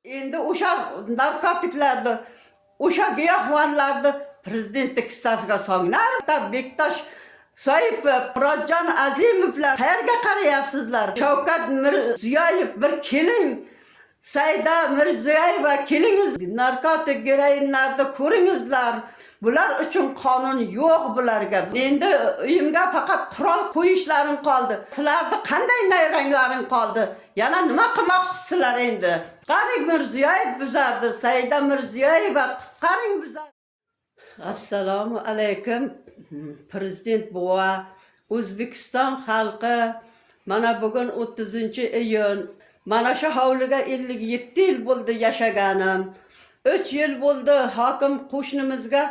Endi o'sha narkotiklarni, o'sha giyohvandlarni prezidentlik kissasiga solinglar. Bektosh Soipov, Murodjon Azimovlar qayerga qarayapsizlar? Shavkat Mirziyoyev bir keling. Saida Mirziyoyeva kelingiz, narkotik geroinlarni ko'ringizlar. Bular uchun qonun yo'q bularga. Endi uyimga faqat qurol qo'yishlaring qoldi. Sizlarning qanday nayranglaring qoldi? Yana nima qilmoqchisizlar endi? Qani Mirziyoyev buzardi, Saida Mirziyoyeva qutqaring buzardi. Assalomu alaykum prezident buva, O'zbekiston xalqi. Mana bugun 30-iyun. Mana shu hovliga 57 yil bo'ldi yashaganim. 3 yil bo'ldi hokim qo'shnimizga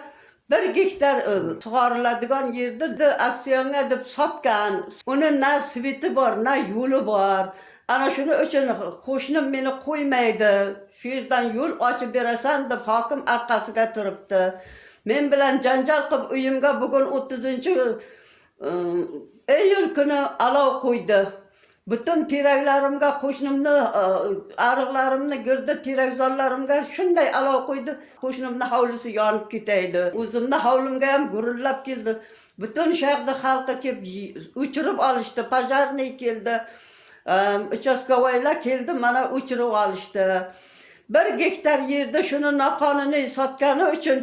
1 gektar sug'oriladigan yerda auksionga deb sotgan. Uni na sveti bor, na yo'li bor. Ana shuning uchun qo'shnim meni qo'ymaydi. Shu yerdan yo'l ochib berasan deb hokim orqasiga turibdi. Men bilan janjal qilib uyimga bugun 30-iyul kuni olov qo'ydi. Bütün teraklarimga, qo'shnimni ariqlarimni, girdi terakzorlarimga shunday olov qo'ydi. Qo'shnimni hovlisi yonib ketaydi. O'zimni hovlimga ham gurillab keldi. Bütün shaharda xalqi kelib o'chirib olishdi. Pojarniy keldi. Uchastkovoylar keldi, mana o'chirib olishdi. 1 gektar yerda shuni noqonuniy sotgani uchun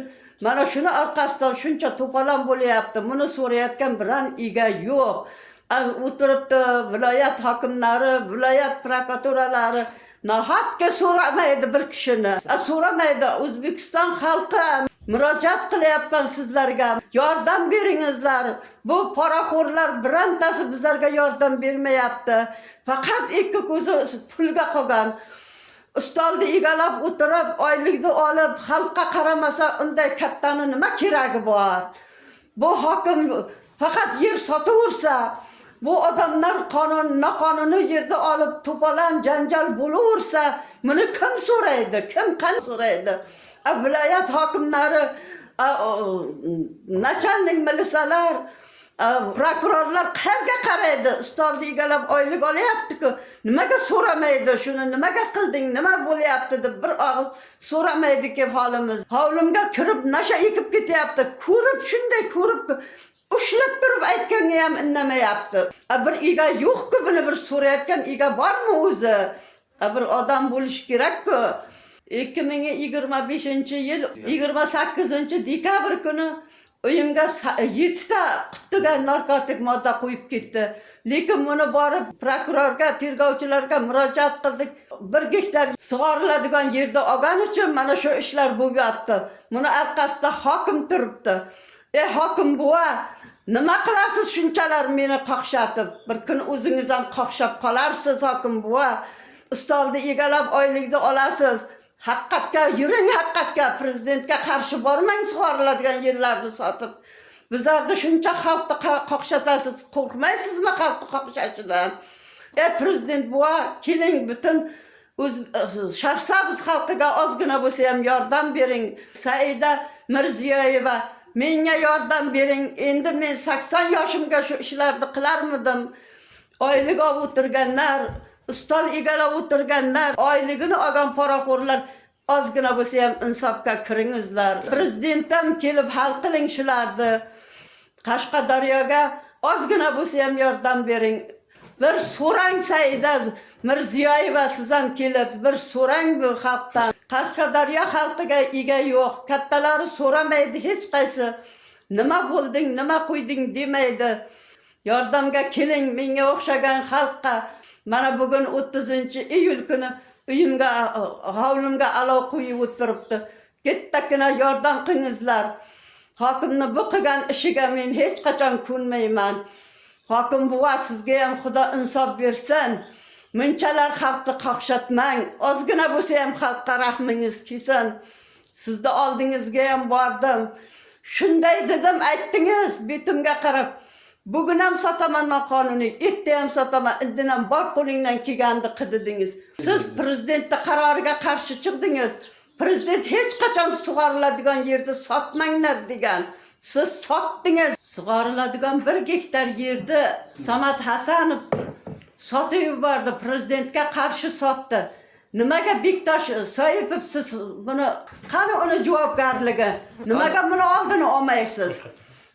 mana shuni orqasidan shuncha to'polon bo'lyapti. Buni so'rayotgan biron ega yo'q. O'tiribdi viloyat hokimlari, viloyat prokuratoralari nahotki so'ramaydi bir kishini. So'ramaydi. O'zbekiston xalqi murojaat qilyapman sizlarga. Yordam beringizlar. Bu poraxo'rlar birontasi bizlarga yordam bermayapti. Faqat ikki ko'zi pulga qolgan. Ustolni egallab o'tirib, oylikni olib, xalqqa qaramasa unday kattani nima keragi bor? Bu hokim faqat yer sotaversa, bu odamlar noqonuniy yerda olib to'polon janjal bo'laversa, buni kim so'raydi? Kim qanday so'raydi? Viloyat hokimlari, nachalnik militsiyalar, prokurorlar qayerga qaraydi? Ustolni egallab oylik olyapti-ku. Nimaga so'ramaydi? Shuni nimaga qilding? Nima bo'lyapti deb bir og'iz so'ramaydi-ki holimiz. Hovlimga kirib nasha ekib ketyapti. Ko'rib, shunday ko'rib ushlab turib aytganga ham indamayapti. Bir ega yo'q-ku, buni bir so'rayotgan ega bormi o'zi? Bir odam bo'lish kerak-ku. 2025-yil 28-dekabr kuni uyimga 7 ta qutiga narkotik modda qo'yib ketdi. Lekin buni borib prokurorga, tergovchilarga murojaat qildik. 1 gektar sug'oriladigan yerda olgan uchun mana shu ishlar bo'lib yotdi. Buni orqasida hokim turibdi. Hokim buva, nima qilasiz shunchalar meni qoqshatib? Bir kun o'zingiz ham qoqshab qolarsiz hokim buva. Ustolni egallab oylikni olasiz. Haqiqatga yuring, haqiqatga prezidentga qarshi bormang sug'oriladigan yerlarni sotib. Bizlarni shuncha xalqni qoqshatasiz, qo'rqmaysizmi xalqni qoqshashidan? Prezident buva, keling bütün Shahrisabz xalqiga ozgina bo'lsa ham yordam bering. Saida Mirziyoyeva, menga yordam bering. Endi men 80 yoshimga shu ishlarni qilarmidim? Oylik olib o'tirganlar, ustol egallab o'tirganlar, oyligini olgan poraxo'rlar ozgina bo'lsa ham insofga kiringizlar. Prezidentim kelib hal qiling shularni. Qashqadaryoga ozgina bo'lsa ham yordam bering. Bir so'rang Saida Mirziyoyeva, siz ham kelib bir so'rang bu xalqdan. Qashqadaryo xalqiga ega yo'q. Kattalari so'ramaydi hech qaysi. Nima bo'lding, nima qo'yding demaydi. Yordamga keling menga o'xshagan xalqqa. Mana bugun 30-iyul kuni uyimga, hovlimga olov qo'yib o'tiribdi. Kattagina yordam qilingizlar. Hokimni bu qilgan ishiga men hech qachon ko'nmayman. Hokim buva, sizga ham Xudo insof bersin. Munchalar xalqni qoqshatmang. Ozgina bo'lsa ham xalqqa rahmingiz kelsin. Sizni oldingizga ham bordim. Shunday dedim, aytdingiz betimga qarab. Bugun ham sotaman noqonuniy, erta ham sotaman, indin ham bor qo'lingdan kelganini qildingiz. Siz prezidentning qaroriga qarshi chiqdingiz. Prezident hech qachon sug'oriladigan yerda sotmanglar degan. Siz sotdingiz. Sug'oriladigan 1 gektar yerda Samat Hasanov sotib yubordi, prezidentga qarshi sotdi. Nimaga Bektosh Soipov siz buni qani uni javobgarligi? Nimaga buni oldini olmaysiz?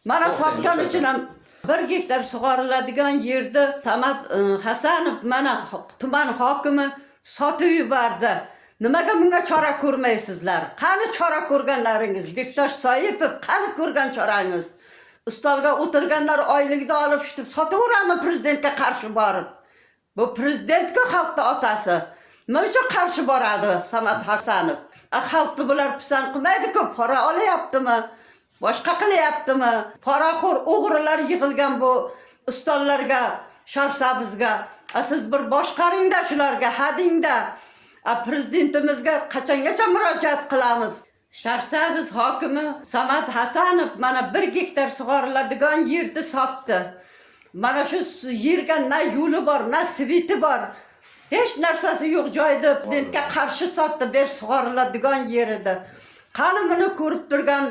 Mana sotgan uchun ham 1 gektar sug'oriladigan yerda Samat Hasanov mana tuman hokimi sotib yubordi. Nimaga bunga chora ko'rmaysizlar? Qani chora ko'rganlaringiz? Bektosh Soipov qani ko'rgan chorangiz? Ustolga o'tirganlar oyligini olib shitib sotaverami prezidentga qarshi borib? Bu prezidentga xalqning otasi. Nima uchun qarshi boradi Samat Hasanov? Xalqni bular pisand qilmaydi-ku, pora olyaptimi? Boshqa qilyaptimi? Poraxo'r o'g'rilar yig'ilgan bu ustollarga, Sharsabizga. Siz bir boshqaringda shularga, hadingda. Prezidentimizga qachongacha murojaat qilamiz? Sharsabiz hokimi Samat Hasanov mana 1 gektar sug'oriladigan yerni sotdi. Mana shu yerga na yo'li bor, na sveti bor. Hech narsasi yo'q joyda prezidentga qarshi sotdi, ber sug'oriladigan yerida. Qani buni ko'rib turgan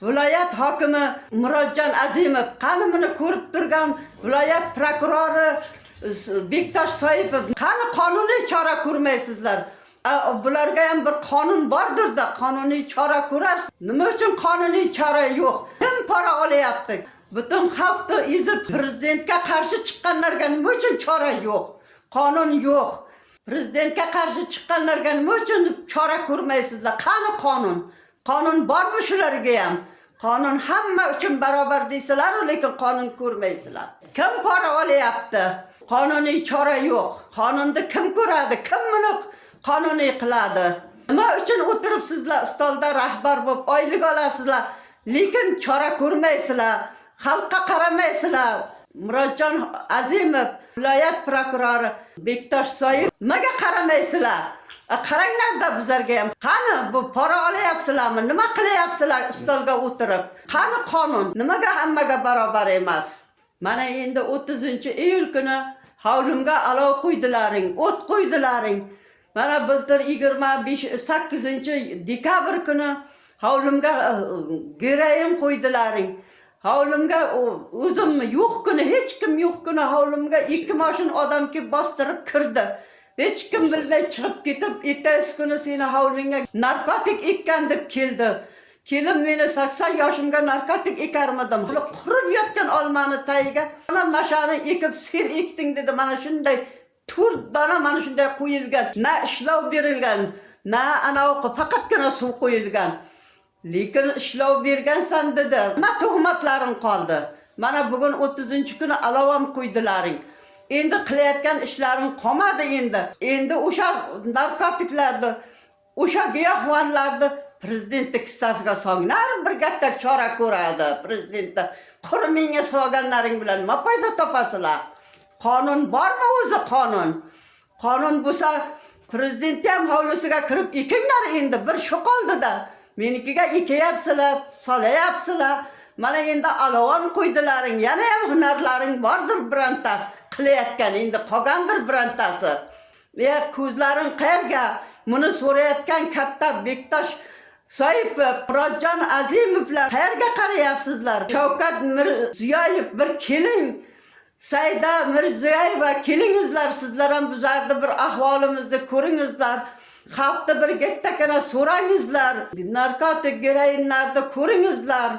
viloyat hokimi Murodjon Azimov, qani buni ko'rib turgan viloyat prokurori Bektosh Soipov, qani qonuniy chora ko'rmaysizlar? Bularga ham bir qonun bordir-da, qonuniy chora ko'rasiz. Nima uchun qonuniy chora yo'q? Kim pora olyapti? Butun xalqni ezib prezidentga qarshi chiqqanlarga nima uchun chora yo'q? Qonun yo'q. Prezidentga qarshi chiqqanlarga nima uchun chora ko'rmaysizlar? Qani qonun? Qonun bormi shularga ham? Qonun hamma uchun barobar deysilar, lekin qonun ko'rmaysizlar. Kim pora olyapti? Qonuniy chora yo'q. Qonunni kim ko'radi? Kim buni qonuniy qiladi? Nima uchun o'tiribsizlar ustolda rahbar bo'lib oylik olasizlar, lekin chora ko'rmaysizlar, xalqqa qaramaysizlar? Murodjon Azimov, viloyat prokurori Bektosh Soipov, nimaga qaramaysizlar? Qaranglar-da bizlarga ham. Qani bu pora olyapsizlarmi? Nima qilyapsizlar ustolga o'tirib? Qani qonun? Nimaga hammaga barobar emas? Mana endi 30-iyul kuni hovlimga olov qo'ydilaring, o't qo'ydilaring. Mana bultur 28-dekabr kuni hovlimga gerayin qo'ydilaring. Hovlimga o'zim yo'q kuni, hech kim yo'q kuni hovlimga 2 mashina odam kelib bostirib kirdi. Hech kim bilmay chiqib ketib, ertasi kuni seni hovlingga narkotik ekkan deb keldi. Kelim meni 80 yoshimga narkotik ekarmidim. Qurib yotgan olmani tagiga mana mashani ekib ser ekding dedi. Mana shunday 4 dona mana shunday qo'yilgan. Na ishlov berilgan, na anavi faqatgina suv qo'yilgan. Lekin ishlov bergansan dedi. Nima tuhmatlaring qoldi? Mana bugun 30-kuni alovam qo'ydilaring. Endi qilayotgan ishlaring qolmadi endi. Endi o'sha narkotiklarni, o'sha giyohvonlarni prezidentning kissasiga solinglar, bir gattak chora ko'radi prezidentda. Qurminga solganlaring bilan nima foyda topasizlar? Qonun bormi o'zi qonun? Qonun bo'lsa prezident ham hovlisiga kirib ekinglar endi, bir shu qoldi-da. Menikiga ekyapsizlar, solayapsizlar. Mana endi alovam qo'ydilaring, yana ham hunarlaring bordir biranta qilayotgan, endi qolgandir birantasi. Ko'zlaring qayerga? Buni so'rayotgan katta Bektosh Soipov, Murodjon Azimovlar qayerga qarayapsizlar? Shavkat Mirziyoyev bir keling. Saida Mirziyoyeva kelingizlar, sizlar ham bizlarni bir ahvolimizni ko'ringizlar. Xalqni bir gettakana so'rangizlar. Narkotik geroinlarni ko'ringizlar.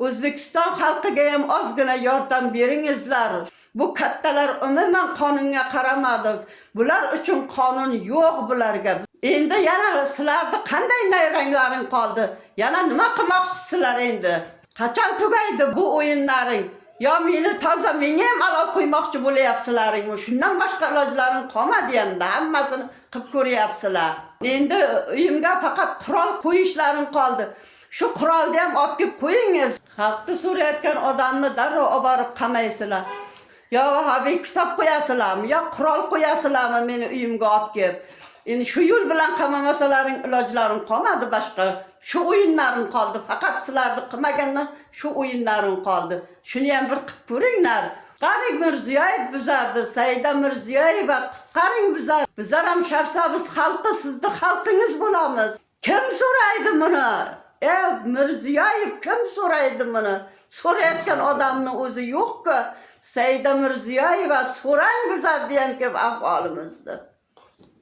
O'zbekiston xalqiga ham ozgina yordam beringizlar. Bu kattalar umuman qonunga qaramadi. Bular uchun qonun yo'q bularga. Endi yana sizlarni qanday nayranglaring qoldi? Yana nima qilmoqchisizlar endi? Qachon tugaydi bu o'yinlaring? Yo meni toza menga ham olov qo'ymoqchi bo'layapsizlaringmi? Shundan boshqa ilojlaring qolmadi endi, hammasini qilib ko'ryapsizlar. Endi uyimga faqat qurol qo'yishlaring qoldi. Shu qurolni ham olib kelib qo'yingiz. Xalqni so'rayotgan odamni darrov olib borib qamaysizlar. Yo habiy kitob qo'yasizlarmi, yo qurol qo'yasizlarmi meni uyimga olib kelib? Endi shu yo'l bilan qamamasalaring ilojlaring qolmadi boshqa. Shu o'yinlaring qoldi. Faqat sizlarni qilmagandan shu o'yinlaring qoldi. Shuni ham bir qilib ko'ringlar. Qani Mirziyoyev bizardi, Saida Mirziyoyeva qutqaring bizar. Bizlar ham Sharsabiz xalqi, sizni xalqingiz bo'lamiz. Kim so'raydi buni? Mirziyoyev kim so'raydi buni? So'rayotgan odamning o'zi yo'q-ku. Saida Mirziyoyeva so'rang bizlar degan ahvolimizni.